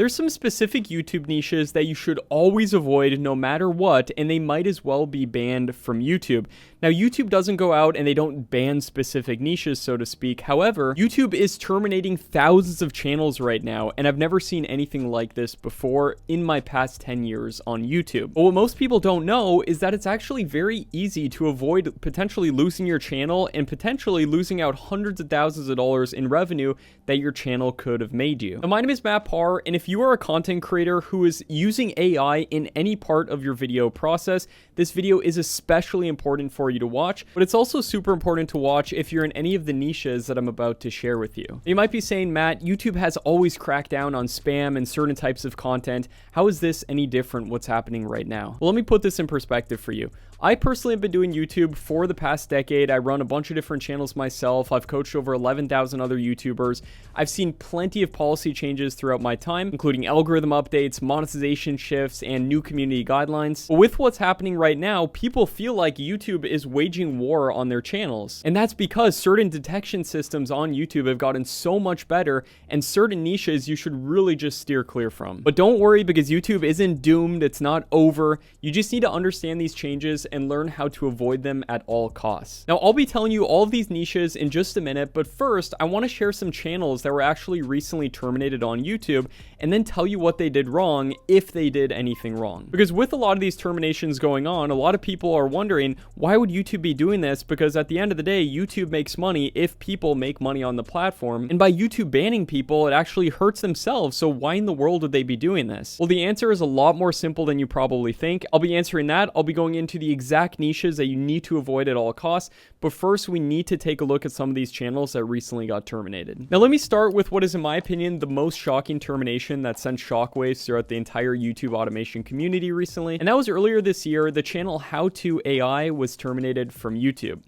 There's some specific YouTube niches that you should always avoid no matter what, and they might as well be banned from YouTube. Now, YouTube doesn't go out and they don't ban specific niches, so to speak. However, YouTube is terminating thousands of channels right now, and I've never seen anything like this before in my past 10 years on YouTube. But what most people don't know is that it's actually very easy to avoid potentially losing your channel and potentially losing out hundreds of thousands of dollars in revenue that your channel could have made you. Now, my name is Matt Parr, and if you are a content creator who is using AI in any part of your video process, this video is especially important for you to watch, but it's also super important to watch if you're in any of the niches that I'm about to share with you. You might be saying, Matt, YouTube has always cracked down on spam and certain types of content. How is this any different what's happening right now? Well, let me put this in perspective for you. I personally have been doing YouTube for the past decade. I run a bunch of different channels myself. I've coached over 11,000 other YouTubers. I've seen plenty of policy changes throughout my time, including algorithm updates, monetization shifts, and new community guidelines. But with what's happening right now, people feel like YouTube is waging war on their channels. And that's because certain detection systems on YouTube have gotten so much better, and certain niches you should really just steer clear from. But don't worry, because YouTube isn't doomed. It's not over. You just need to understand these changes and learn how to avoid them at all costs. Now, I'll be telling you all of these niches in just a minute, but first, I want to share some channels that were actually recently terminated on YouTube, and then tell you what they did wrong, if they did anything wrong. Because with a lot of these terminations going on, a lot of people are wondering, why would YouTube be doing this? Because at the end of the day, YouTube makes money if people make money on the platform, and by YouTube banning people, it actually hurts themselves, so why in the world would they be doing this? Well, the answer is a lot more simple than you probably think. I'll be answering that. I'll be going into the exact niches that you need to avoid at all costs, but first we need to take a look at some of these channels that recently got terminated. Now, let me start with what is, in my opinion, the most shocking termination that sent shockwaves throughout the entire YouTube automation community recently, and that was earlier this year. The channel How To AI was terminated from YouTube.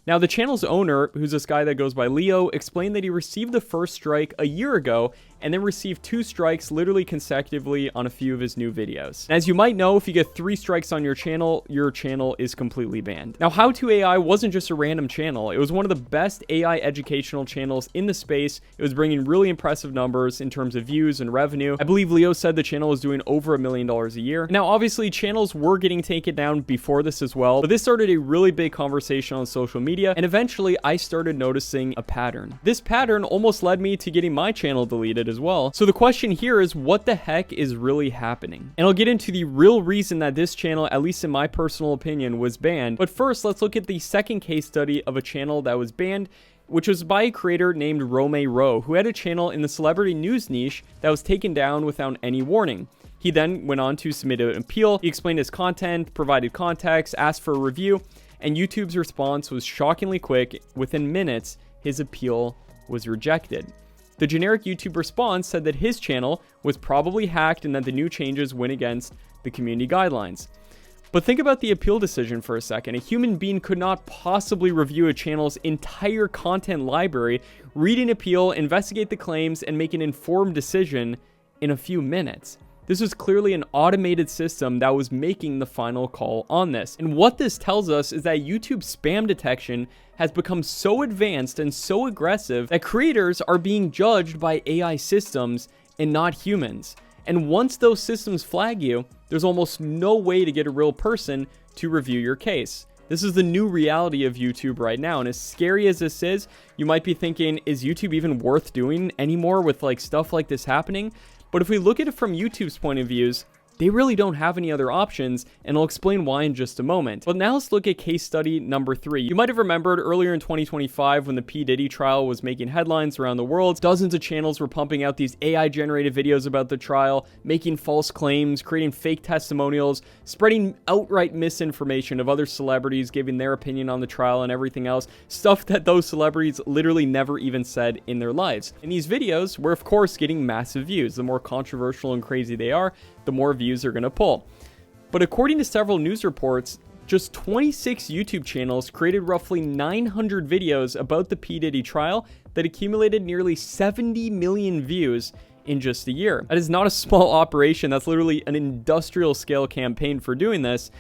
Now, the channel's owner, who's this guy that goes by Leo, explained that he received the first strike a year ago and then received 2 strikes literally consecutively on a few of his new videos. As you might know, if you get 3 strikes on your channel is completely banned. Now, How To AI wasn't just a random channel. It was one of the best AI educational channels in the space. It was bringing really impressive numbers in terms of views and revenue. I believe Leo said the channel was doing over $1 million a year. Now, obviously, channels were getting taken down before this as well, but this started a really big conversation on social media, and eventually I started noticing a pattern. This pattern almost led me to getting my channel deleted as well. So the question here is, what the heck is really happening? And I'll get into the real reason that this channel, at least in my personal opinion, was banned. But first, let's look at the second case study of a channel that was banned, which was by a creator named Rome Rowe, who had a channel in the celebrity news niche that was taken down without any warning. He then went on to submit an appeal. He explained his content, provided context, asked for a review, and YouTube's response was shockingly quick. Within minutes, his appeal was rejected. The generic YouTube response said that his channel was probably hacked and that the new changes went against the community guidelines. But think about the appeal decision for a second. A human being could not possibly review a channel's entire content library, read an appeal, investigate the claims, and make an informed decision in a few minutes. This was clearly an automated system that was making the final call on this. And what this tells us is that YouTube spam detection has become so advanced and so aggressive that creators are being judged by AI systems and not humans. And once those systems flag you, there's almost no way to get a real person to review your case. This is the new reality of YouTube right now. And as scary as this is, you might be thinking, is YouTube even worth doing anymore with like stuff like this happening? But if we look at it from YouTube's point of views, they really don't have any other options, and I'll explain why in just a moment. But now let's look at case study number 3. You might have remembered earlier in 2025 when the P. Diddy trial was making headlines around the world. Dozens of channels were pumping out these AI-generated videos about the trial, making false claims, creating fake testimonials, spreading outright misinformation of other celebrities giving their opinion on the trial and everything else, stuff that those celebrities literally never even said in their lives. And these videos were, of course, getting massive views. The more controversial and crazy they are, the more views they're going to pull. But according to several news reports, just 26 YouTube channels created roughly 900 videos about the P. Diddy trial that accumulated nearly 70 million views in just a year. That is not a small operation. That's literally an industrial scale campaign for doing this.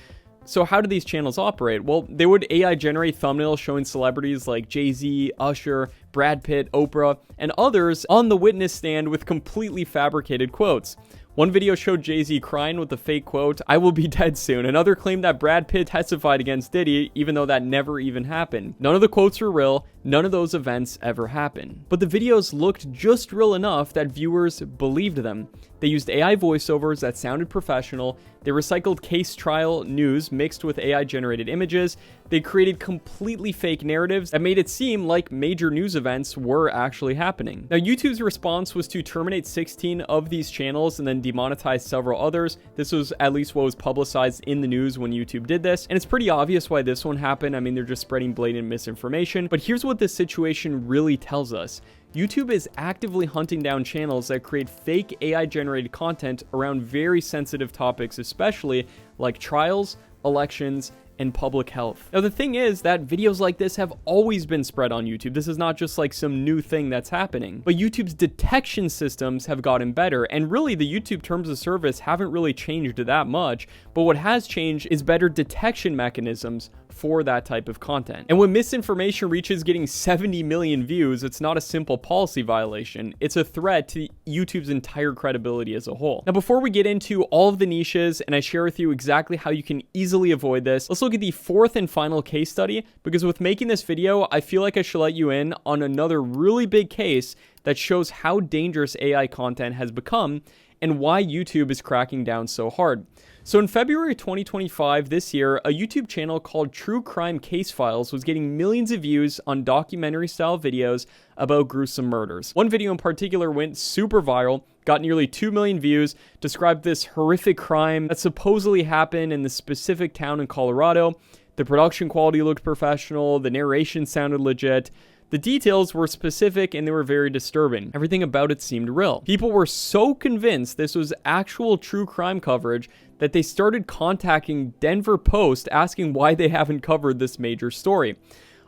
So how do these channels operate? Well, they would AI generate thumbnails showing celebrities like Jay-Z, Usher, Brad Pitt, Oprah, and others on the witness stand with completely fabricated quotes. One video showed Jay-Z crying with the fake quote, "I will be dead soon." Another claimed that Brad Pitt testified against Diddy, even though that never even happened. None of the quotes were real. None of those events ever happened. But the videos looked just real enough that viewers believed them. They used AI voiceovers that sounded professional. They recycled case trial news mixed with AI-generated images. They created completely fake narratives that made it seem like major news events were actually happening. Now, YouTube's response was to terminate 16 of these channels and then demonetize several others. This was at least what was publicized in the news when YouTube did this. And it's pretty obvious why this one happened. I mean, they're just spreading blatant misinformation. But here's what this situation really tells us. YouTube is actively hunting down channels that create fake AI-generated content around very sensitive topics, especially like trials, elections, and public health. Now, the thing is that videos like this have always been spread on YouTube. This is not just like some new thing that's happening. But YouTube's detection systems have gotten better, and really the YouTube terms of service haven't really changed that much. But what has changed is better detection mechanisms for that type of content. And when misinformation reaches getting 70 million views, it's not a simple policy violation. It's a threat to YouTube's entire credibility as a whole. Now, before we get into all of the niches and I share with you exactly how you can easily avoid this, let's look at the fourth and final case study, because with making this video, I feel like I should let you in on another really big case that shows how dangerous AI content has become and why YouTube is cracking down so hard. So in February 2025, this year, a YouTube channel called True Crime Case Files was getting millions of views on documentary-style videos about gruesome murders. One video in particular went super viral, got nearly 2 million views, described this horrific crime that supposedly happened in the specific town in Colorado. The production quality looked professional, the narration sounded legit. The details were specific and they were very disturbing. Everything about it seemed real. People were so convinced this was actual true crime coverage that they started contacting Denver Post asking why they haven't covered this major story.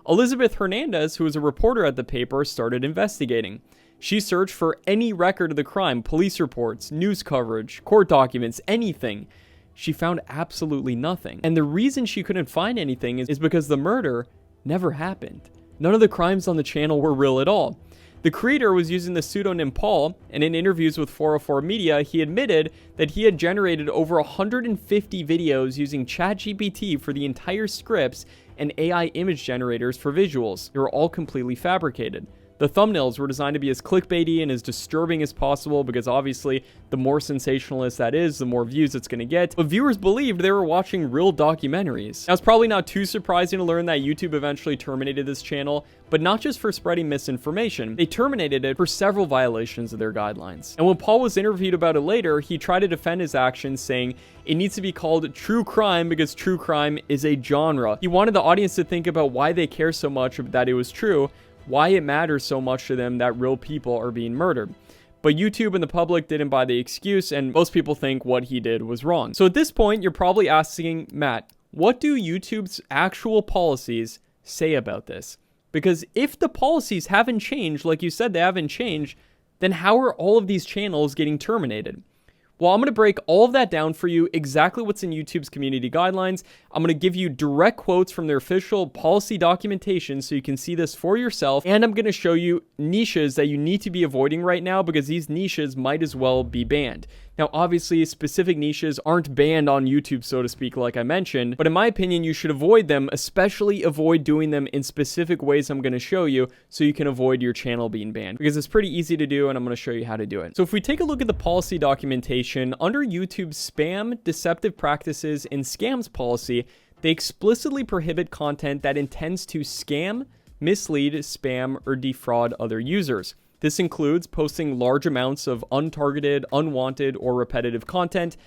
Elizabeth Hernandez, who was a reporter at the paper, started investigating. She searched for any record of the crime, police reports, news coverage, court documents, anything. She found absolutely nothing. And the reason she couldn't find anything is because the murder never happened. None of the crimes on the channel were real at all. The creator was using the pseudonym Paul, and in interviews with 404 Media, he admitted that he had generated over 150 videos using ChatGPT for the entire scripts and AI image generators for visuals. They were all completely fabricated. The thumbnails were designed to be as clickbaity and as disturbing as possible because obviously the more sensationalist that is, the more views it's going to get. But viewers believed they were watching real documentaries. Now, it's probably not too surprising to learn that YouTube eventually terminated this channel, but not just for spreading misinformation. They terminated it for several violations of their guidelines. And when Paul was interviewed about it later, he tried to defend his actions, saying it needs to be called true crime because true crime is a genre. He wanted the audience to think about why they care so much that it was true, why it matters so much to them that real people are being murdered. But YouTube and the public didn't buy the excuse, and most people think what he did was wrong. So at this point, you're probably asking, Matt, what do YouTube's actual policies say about this? Because if the policies haven't changed, like you said they haven't changed, then how are all of these channels getting terminated? Well, I'm going to break all of that down for you, exactly what's in YouTube's community guidelines. I'm going to give you direct quotes from their official policy documentation so you can see this for yourself. And I'm going to show you niches that you need to be avoiding right now because these niches might as well be banned. Now, obviously, specific niches aren't banned on YouTube, so to speak, like I mentioned, but in my opinion, you should avoid them, especially avoid doing them in specific ways I'm going to show you so you can avoid your channel being banned, because it's pretty easy to do, and I'm going to show you how to do it. So if we take a look at the policy documentation, under YouTube's spam, deceptive practices, and scams policy, they explicitly prohibit content that intends to scam, mislead, spam, or defraud other users. This includes posting large amounts of untargeted, unwanted, or repetitive content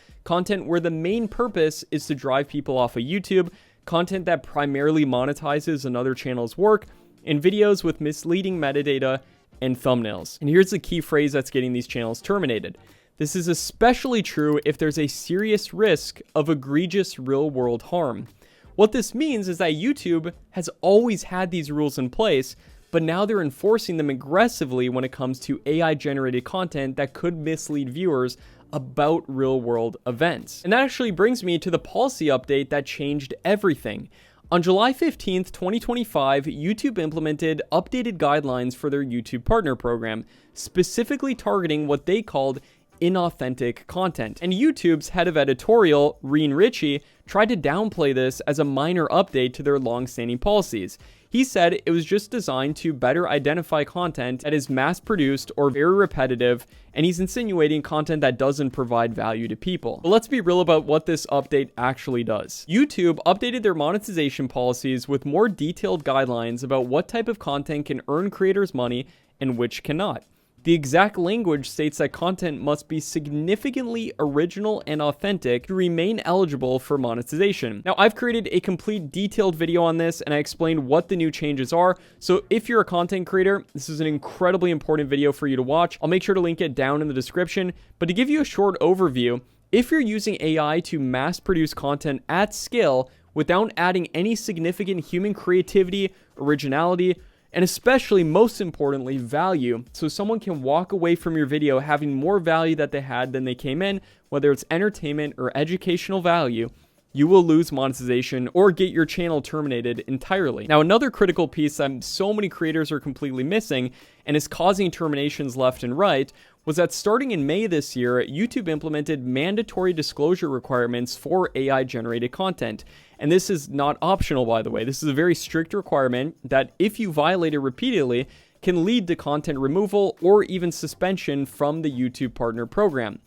where the main purpose is to drive people off of YouTube, content that primarily monetizes another channel's work, and videos with misleading metadata and thumbnails. And here's the key phrase that's getting these channels terminated. This is especially true if there's a serious risk of egregious real-world harm. What this means is that YouTube has always had these rules in place, but now they're enforcing them aggressively when it comes to AI-generated content that could mislead viewers about real-world events. And that actually brings me to the policy update that changed everything. On July 15th, 2025, YouTube implemented updated guidelines for their YouTube Partner Program, specifically targeting what they called inauthentic content. And YouTube's head of editorial, Reen Ritchie, tried to downplay this as a minor update to their long-standing policies. He said it was just designed to better identify content that is mass-produced or very repetitive, and he's insinuating content that doesn't provide value to people. But let's be real about what this update actually does. YouTube updated their monetization policies with more detailed guidelines about what type of content can earn creators money and which cannot. The exact language states that content must be significantly original and authentic to remain eligible for monetization. Now, I've created a complete detailed video on this, and I explained what the new changes are. So if you're a content creator, this is an incredibly important video for you to watch. I'll make sure to link it down in the description. But to give you a short overview, if you're using AI to mass produce content at scale without adding any significant human creativity, originality, and especially, most importantly, value, so someone can walk away from your video having more value that they had than they came in, whether it's entertainment or educational value, you will lose monetization or get your channel terminated entirely. Now, another critical piece that so many creators are completely missing and is causing terminations left and right was that starting in May this year, YouTube implemented mandatory disclosure requirements for AI-generated content. And this is not optional, by the way. This is a very strict requirement that if you violate it repeatedly, can lead to content removal or even suspension from the YouTube Partner Program.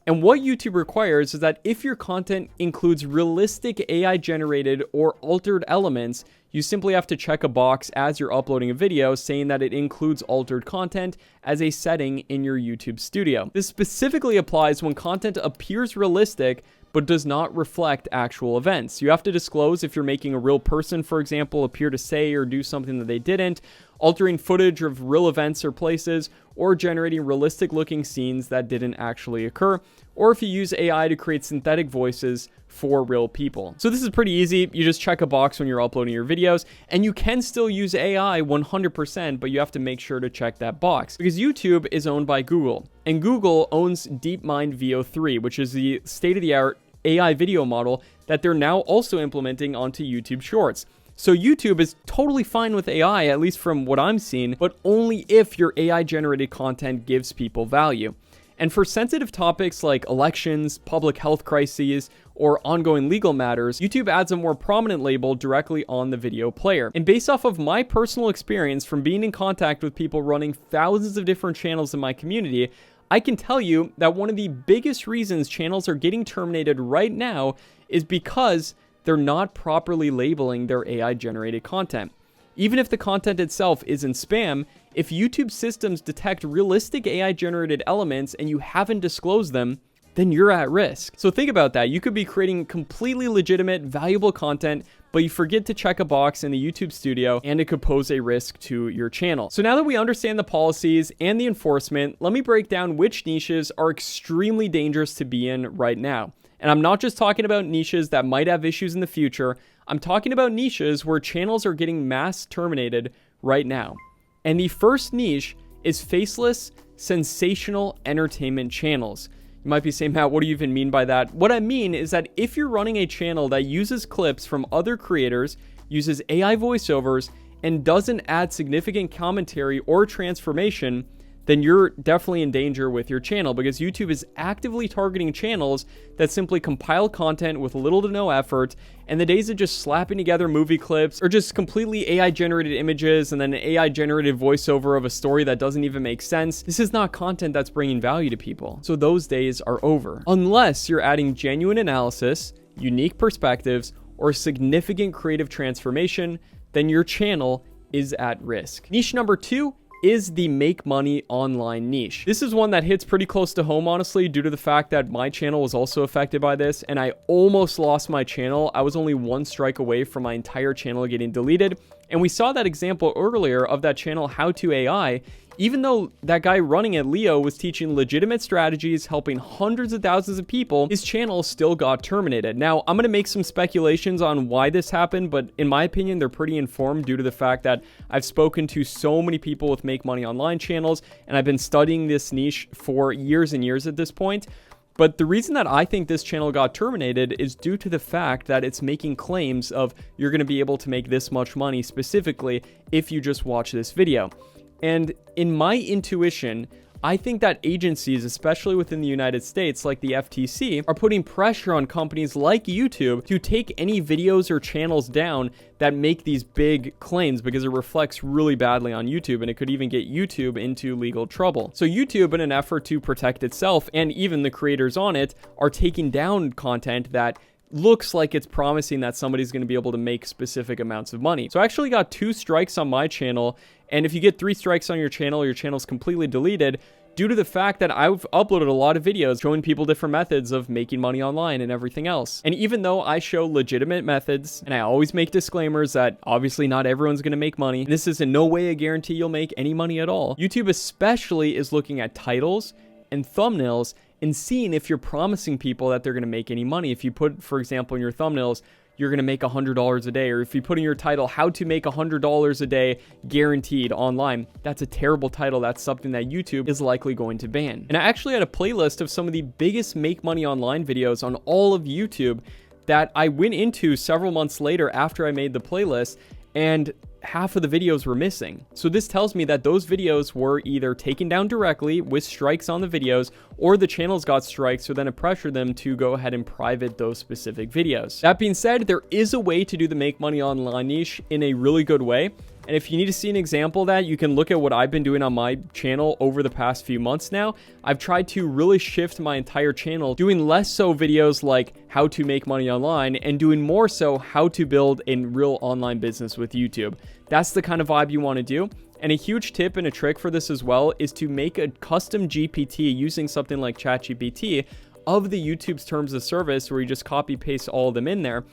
And what YouTube requires is that if your content includes realistic AI-generated or altered elements, you simply have to check a box as you're uploading a video saying that it includes altered content as a setting in your YouTube studio. This specifically applies when content appears realistic but does not reflect actual events. You have to disclose if you're making a real person, for example, appear to say or do something that they didn't, altering footage of real events or places, or generating realistic looking scenes that didn't actually occur, or if you use AI to create synthetic voices for real people. So this is pretty easy. You just check a box when you're uploading your videos, and you can still use AI 100%, but you have to make sure to check that box because YouTube is owned by Google, and Google owns DeepMind VO3, which is the state-of-the-art AI video model that they're now also implementing onto YouTube Shorts. So YouTube is totally fine with AI, at least from what I'm seeing, but only if your AI-generated content gives people value. And for sensitive topics like elections, public health crises, or ongoing legal matters, YouTube adds a more prominent label directly on the video player. And based off of my personal experience from being in contact with people running thousands of different channels in my community, I can tell you that one of the biggest reasons channels are getting terminated right now is because they're not properly labeling their AI-generated content. Even if the content itself isn't spam, if YouTube systems detect realistic AI-generated elements and you haven't disclosed them, then you're at risk. So think about that. You could be creating completely legitimate, valuable content, but you forget to check a box in the YouTube studio and it could pose a risk to your channel. So now that we understand the policies and the enforcement, let me break down which niches are extremely dangerous to be in right now. And I'm not just talking about niches that might have issues in the future. I'm talking about niches where channels are getting mass terminated right now. And the first niche is faceless, sensational entertainment channels. You might be saying, Matt, what do you even mean by that? What I mean is that if you're running a channel that uses clips from other creators, uses AI voiceovers, and doesn't add significant commentary or transformation, then you're definitely in danger with your channel because YouTube is actively targeting channels that simply compile content with little to no effort, and the days of just slapping together movie clips or just completely AI-generated images and then an AI-generated voiceover of a story that doesn't even make sense, this is not content that's bringing value to people. So those days are over. Unless you're adding genuine analysis, unique perspectives, or significant creative transformation, then your channel is at risk. Niche number 2 is the make money online niche. This is one that hits pretty close to home, honestly, due to the fact that my channel was also affected by this, and I almost lost my channel. I was only one strike away from my entire channel getting deleted. And we saw that example earlier of that channel, How to AI. Even though that guy running it, Leo, was teaching legitimate strategies, helping hundreds of thousands of people, his channel still got terminated. Now, I'm going to make some speculations on why this happened, but in my opinion, they're pretty informed due to the fact that I've spoken to so many people with make money online channels, and I've been studying this niche for years and years at this point. But the reason that I think this channel got terminated is due to the fact that it's making claims of you're going to be able to make this much money specifically if you just watch this video. And in my intuition, I think that agencies, especially within the United States, like the FTC, are putting pressure on companies like YouTube to take any videos or channels down that make these big claims, because it reflects really badly on YouTube and it could even get YouTube into legal trouble. So YouTube, in an effort to protect itself and even the creators on it, are taking down content that looks like it's promising that somebody's going to be able to make specific amounts of money. So I actually got 2 strikes on my channel, and if you get 3 strikes on your channel's completely deleted due to the fact that I've uploaded a lot of videos showing people different methods of making money online and everything else. And even though I show legitimate methods, and I always make disclaimers that obviously not everyone's going to make money, and this is in no way a guarantee you'll make any money at all, YouTube especially is looking at titles and thumbnails and seeing if you're promising people that they're going to make any money. If you put, for example, in your thumbnails, you're going to make $100 a day, or if you put in your title, how to make $100 a day guaranteed online, that's a terrible title. That's something that YouTube is likely going to ban. And I actually had a playlist of some of the biggest make money online videos on all of YouTube that I went into several months later after I made the playlist, and half of the videos were missing. So this tells me that those videos were either taken down directly with strikes on the videos, or the channels got strikes, so then it pressured them to go ahead and private those specific videos. That being said, there is a way to do the make money online niche in a really good way. And if you need to see an example of that, you can look at what I've been doing on my channel over the past few months now. I've tried to really shift my entire channel, doing less so videos like how to make money online and doing more so how to build a real online business with YouTube. That's the kind of vibe you want to do. And a huge tip and a trick for this as well is to make a custom GPT using something like ChatGPT of the YouTube's terms of service, where you just copy paste all of them in there.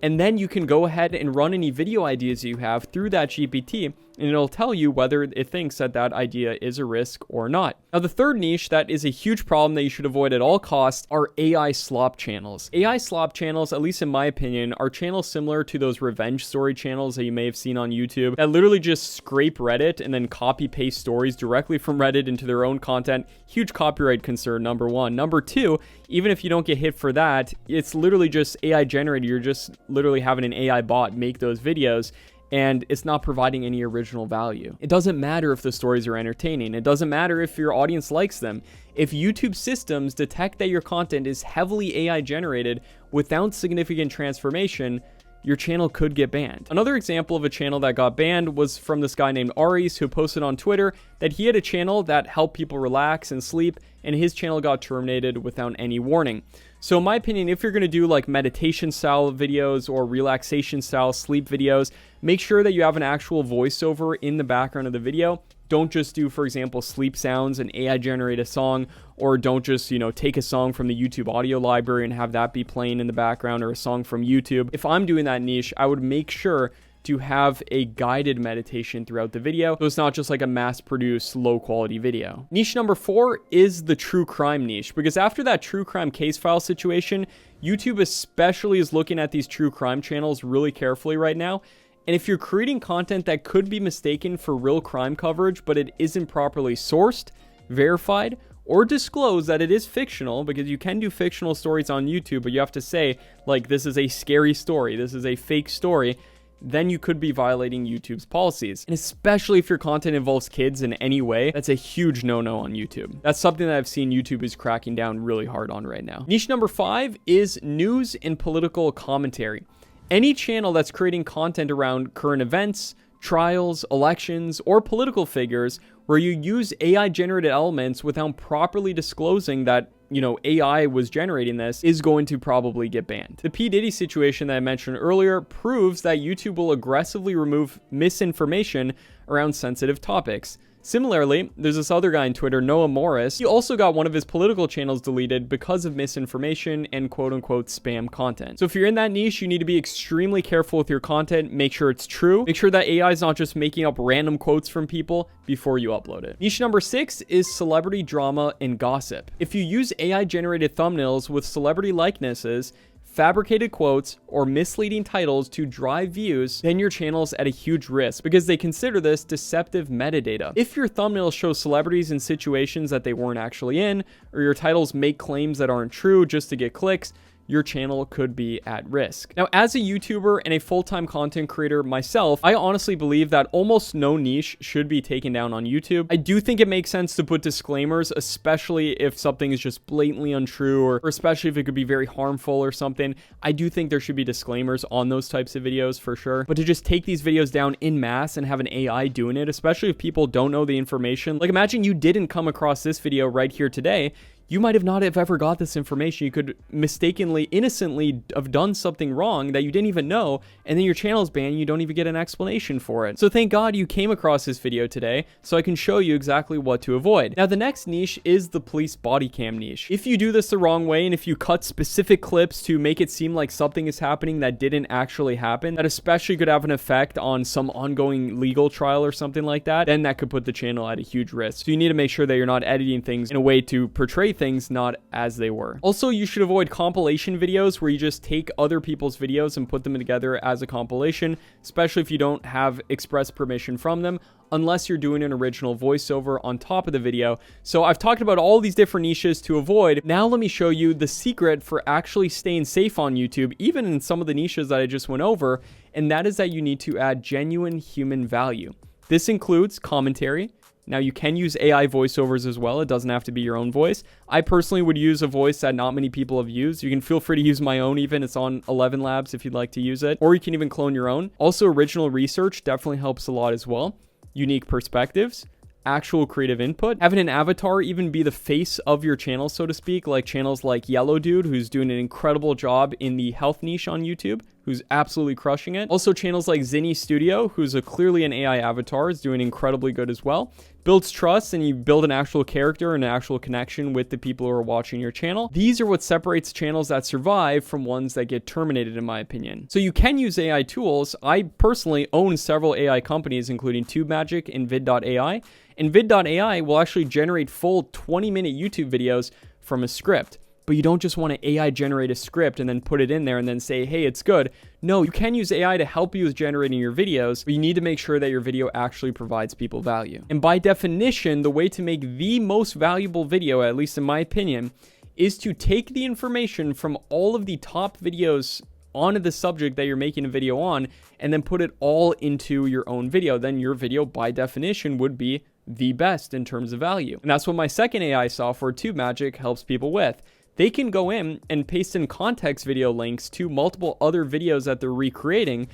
And then you can go ahead and run any video ideas you have through that GPT, and it'll tell you whether it thinks that that idea is a risk or not. Now, the third niche that is a huge problem that you should avoid at all costs are AI slop channels. AI slop channels, at least in my opinion, are channels similar to those revenge story channels that you may have seen on YouTube that literally just scrape Reddit and then copy paste stories directly from Reddit into their own content. Huge copyright concern, number one. Number two, even if you don't get hit for that, it's literally just AI generated. You're just literally having an AI bot make those videos, and it's not providing any original value. It doesn't matter if the stories are entertaining. It doesn't matter if your audience likes them. If YouTube systems detect that your content is heavily AI generated without significant transformation, your channel could get banned. Another example of a channel that got banned was from this guy named Aries, who posted on Twitter that he had a channel that helped people relax and sleep, and his channel got terminated without any warning. So in my opinion, if you're going to do like meditation style videos or relaxation style sleep videos, make sure that you have an actual voiceover in the background of the video. Don't just do, for example, sleep sounds and AI generate a song, or don't just, take a song from the YouTube audio library and have that be playing in the background, or a song from YouTube. If I'm doing that niche, I would make sure to have a guided meditation throughout the video, so it's not just like a mass-produced, low-quality video. Niche number 4 is the true crime niche, because after that true crime case file situation, YouTube especially is looking at these true crime channels really carefully right now. And if you're creating content that could be mistaken for real crime coverage, but it isn't properly sourced, verified, or disclose that it is fictional, because you can do fictional stories on YouTube, but you have to say, like, this is a scary story, this is a fake story, then you could be violating YouTube's policies. And especially if your content involves kids in any way, that's a huge no-no on YouTube. That's something that I've seen YouTube is cracking down really hard on right now. Niche number 5 is news and political commentary. Any channel that's creating content around current events, trials, elections, or political figures where you use AI-generated elements without properly disclosing that, AI was generating this is going to probably get banned. The P. Diddy situation that I mentioned earlier proves that YouTube will aggressively remove misinformation around sensitive topics. Similarly, there's this other guy on Twitter, Noah Morris. He also got one of his political channels deleted because of misinformation and quote-unquote spam content. So if you're in that niche, you need to be extremely careful with your content. Make sure it's true. Make sure that AI is not just making up random quotes from people before you upload it. Niche number 6 is celebrity drama and gossip. If you use AI-generated thumbnails with celebrity likenesses, fabricated quotes, or misleading titles to drive views, then your channel's at a huge risk because they consider this deceptive metadata. If your thumbnails show celebrities in situations that they weren't actually in, or your titles make claims that aren't true just to get clicks, your channel could be at risk. Now, as a YouTuber and a full-time content creator myself, I honestly believe that almost no niche should be taken down on YouTube. I do think it makes sense to put disclaimers, especially if something is just blatantly untrue, or especially if it could be very harmful or something. I do think there should be disclaimers on those types of videos for sure. But to just take these videos down en masse and have an AI doing it, especially if people don't know the information, like imagine you didn't come across this video right here today. You might have not have ever got this information. You could mistakenly, innocently have done something wrong that you didn't even know, and then your channel's banned and you don't even get an explanation for it. So thank God you came across this video today so I can show you exactly what to avoid. Now, the next niche is the police body cam niche. If you do this the wrong way, and if you cut specific clips to make it seem like something is happening that didn't actually happen, that especially could have an effect on some ongoing legal trial or something like that, then that could put the channel at a huge risk. So you need to make sure that you're not editing things in a way to portray things not as they were. Also, you should avoid compilation videos where you just take other people's videos and put them together as a compilation, especially if you don't have express permission from them, unless you're doing an original voiceover on top of the video. So I've talked about all these different niches to avoid. Now let me show you the secret for actually staying safe on YouTube, even in some of the niches that I just went over, and that is that you need to add genuine human value. This includes commentary. Now, you can use AI voiceovers as well. It doesn't have to be your own voice. I personally would use a voice that not many people have used. You can feel free to use my own even. It's on 11 Labs if you'd like to use it. Or you can even clone your own. Also, original research definitely helps a lot as well. Unique perspectives. Actual creative input. Having an avatar even be the face of your channel, so to speak, like channels like Yellow Dude, who's doing an incredible job in the health niche on YouTube, who's absolutely crushing it. Also channels like Zinni Studio, who's clearly an AI avatar, is doing incredibly good as well. Builds trust, and you build an actual character and an actual connection with the people who are watching your channel. These are what separates channels that survive from ones that get terminated, in my opinion. So you can use AI tools. I personally own several AI companies, including TubeMagic and vid.ai. And vid.ai will actually generate full 20-minute YouTube videos from a script. But you don't just want to AI generate a script and then put it in there and then say, hey, it's good. No, you can use AI to help you with generating your videos, but you need to make sure that your video actually provides people value. And by definition, the way to make the most valuable video, at least in my opinion, is to take the information from all of the top videos onto the subject that you're making a video on and then put it all into your own video. Then your video, by definition, would be the best in terms of value. And that's what my second AI software, TubeMagic, helps people with. They can go in and paste in context video links to multiple other videos that they're recreating,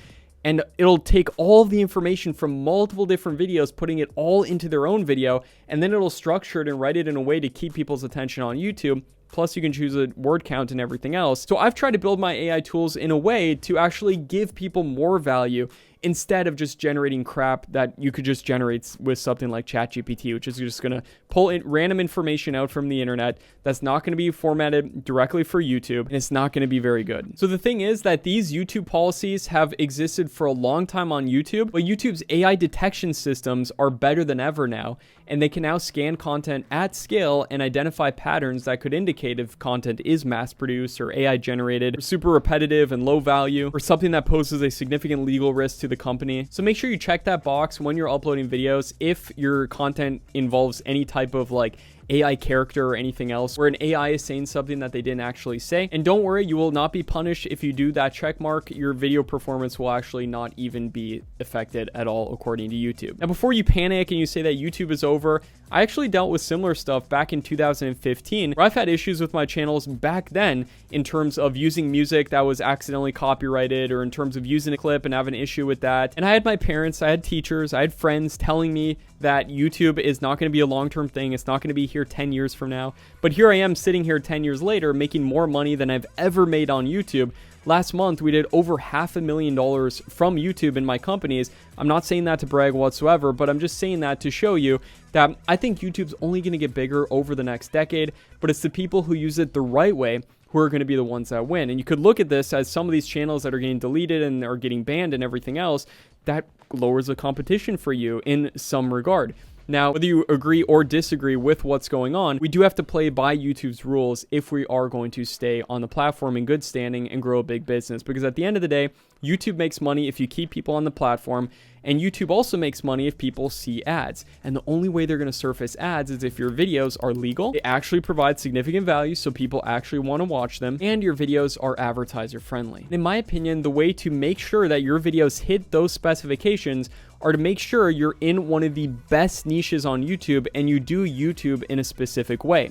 and it'll take all the information from multiple different videos, putting it all into their own video, and then it'll structure it and write it in a way to keep people's attention on YouTube. Plus, you can choose a word count and everything else. So I've tried to build my AI tools in a way to actually give people more value instead of just generating crap that you could just generate with something like ChatGPT, which is just going to pull in random information out from the internet that's not going to be formatted directly for YouTube, and it's not going to be very good. So the thing is that these YouTube policies have existed for a long time on YouTube, but YouTube's AI detection systems are better than ever now, and they can now scan content at scale and identify patterns that could indicate if content is mass-produced or AI-generated, or super repetitive and low value, or something that poses a significant legal risk to the company. So make sure you check that box when you're uploading videos if your content involves any type of like AI character or anything else where an AI is saying something that they didn't actually say. And don't worry, you will not be punished if you do that check mark. Your video performance will actually not even be affected at all according to YouTube. Now, before you panic and you say that YouTube is over, I actually dealt with similar stuff back in 2015 where I've had issues with my channels back then in terms of using music that was accidentally copyrighted, or in terms of using a clip and having an issue with that. And I had my parents, I had teachers, I had friends telling me that YouTube is not going to be a long-term thing. It's not going to be here 10 years from now. But here I am sitting here 10 years later making more money than I've ever made on YouTube. Last month, we did over $500,000 from YouTube in my companies. I'm not saying that to brag whatsoever, but I'm just saying that to show you that I think YouTube's only going to get bigger over the next decade, but it's the people who use it the right way who are going to be the ones that win. And you could look at this as some of these channels that are getting deleted and are getting banned and everything else, that lowers the competition for you in some regard. Now, whether you agree or disagree with what's going on, we do have to play by YouTube's rules if we are going to stay on the platform in good standing and grow a big business. Because at the end of the day, YouTube makes money if you keep people on the platform, and YouTube also makes money if people see ads. And the only way they're going to surface ads is if your videos are legal, they actually provide significant value so people actually want to watch them, and your videos are advertiser friendly. In my opinion, the way to make sure that your videos hit those specifications are to make sure you're in one of the best niches on YouTube and you do YouTube in a specific way.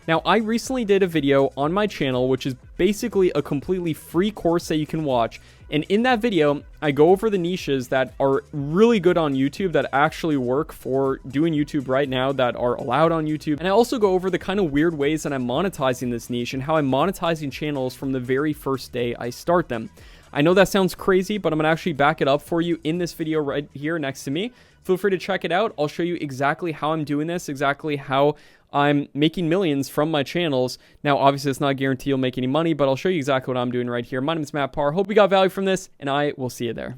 Now, I recently did a video on my channel, which is basically a completely free course that you can watch. And in that video, I go over the niches that are really good on YouTube, that actually work for doing YouTube right now, that are allowed on YouTube. And I also go over the kind of weird ways that I'm monetizing this niche and how I'm monetizing channels from the very first day I start them. I know that sounds crazy, but I'm going to actually back it up for you in this video right here next to me. Feel free to check it out. I'll show you exactly how I'm doing this, exactly how I'm making millions from my channels. Now, obviously, it's not a guarantee you'll make any money, but I'll show you exactly what I'm doing right here. My name is Matt Parr. Hope you got value from this, and I will see you there.